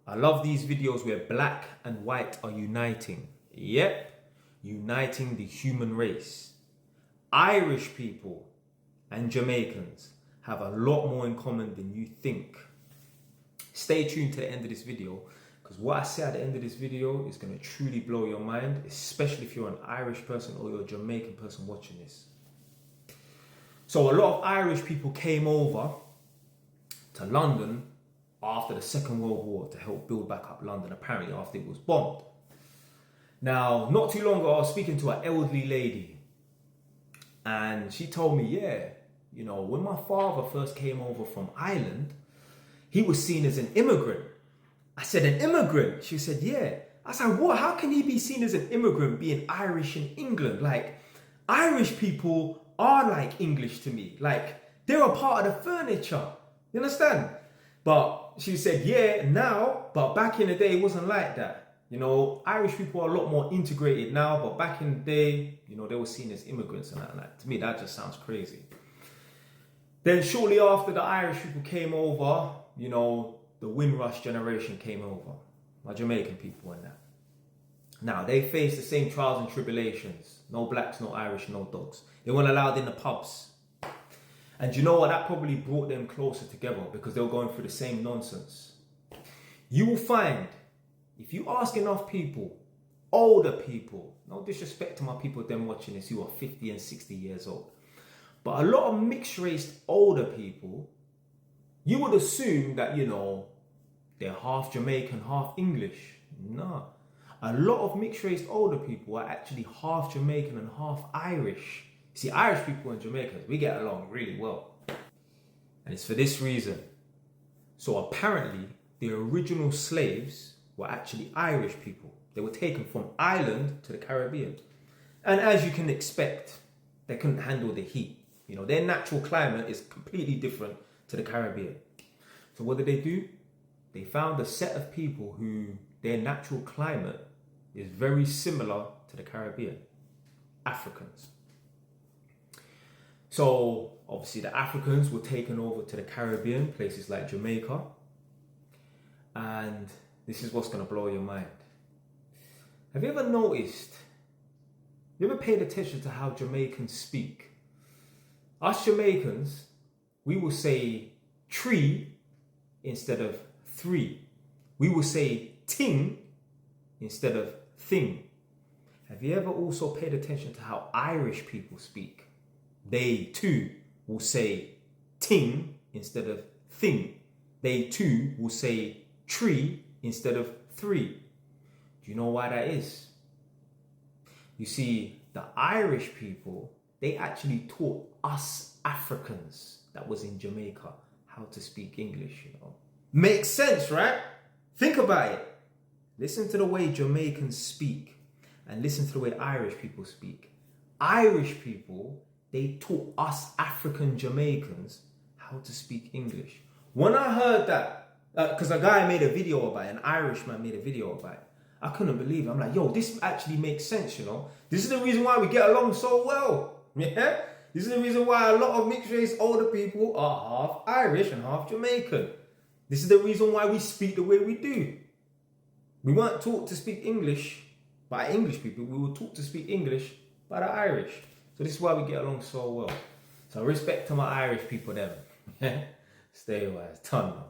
I love these videos where black and white are uniting. Yep, uniting the human race. Irish people and Jamaicans have a lot more in common than you think. Stay tuned to the end of this video, because what I say at the end of this video is going to truly blow your mind, especially if you're an Irish person or you're a Jamaican person watching this. So a lot of Irish people came over to London after the Second World War to help build back up London, apparently after it was bombed. Now, not too long ago, I was speaking to an elderly lady, and she told me, when my father first came over from Ireland, he was seen as an immigrant. I said, an immigrant? She said, yeah. I said, what? How can he be seen as an immigrant being Irish in England? Like, Irish people are like English to me. Like, they're a part of the furniture. You understand? But she said, yeah, now, but back in the day, it wasn't like that. Irish people are a lot more integrated now, but back in the day, they were seen as immigrants and that. And that. To me, that just sounds crazy. Then shortly after the Irish people came over, the Windrush generation came over. My Jamaican people and that. Now, they faced the same trials and tribulations. No blacks, no Irish, no dogs. They weren't allowed in the pubs. And you know what? That probably brought them closer together because they were going through the same nonsense. You will find, if you ask enough people, older people, no disrespect to my people, them watching this, who are 50 and 60 years old, but a lot of mixed-race older people, you would assume that, they're half Jamaican, half English. No. A lot of mixed-race older people are actually half Jamaican and half Irish. See, Irish people and Jamaicans, we get along really well. And it's for this reason. So apparently, the original slaves were actually Irish people. They were taken from Ireland to the Caribbean. And as you can expect, they couldn't handle the heat. Their natural climate is completely different to the Caribbean. So what did? They found a set of people who their natural climate is very similar to the Caribbean. Africans. So obviously the Africans were taken over to the Caribbean, places like Jamaica. And this is what's going to blow your mind. Have you ever noticed, you ever paid attention to how Jamaicans speak? Us Jamaicans, we will say tree instead of three. We will say ting instead of thing. Have you ever also paid attention to how Irish people speak? They too will say ting instead of thing. They too will say tree instead of three. Do you know why that is? You see, the Irish people, they actually taught us Africans that was in Jamaica how to speak English, Makes sense, right? Think about it. Listen to the way Jamaicans speak and listen to the way Irish people speak. Irish people, they taught us African Jamaicans how to speak English. When I heard that, because a guy made a video about it, an Irishman made a video about it, I couldn't believe it. I'm like, this actually makes sense, This is the reason why we get along so well. Yeah? This is the reason why a lot of mixed race older people are half Irish and half Jamaican. This is the reason why we speak the way we do. We weren't taught to speak English by English people. We were taught to speak English by the Irish. So this is why we get along so well. So respect to my Irish people then. Stay wise. Ton now.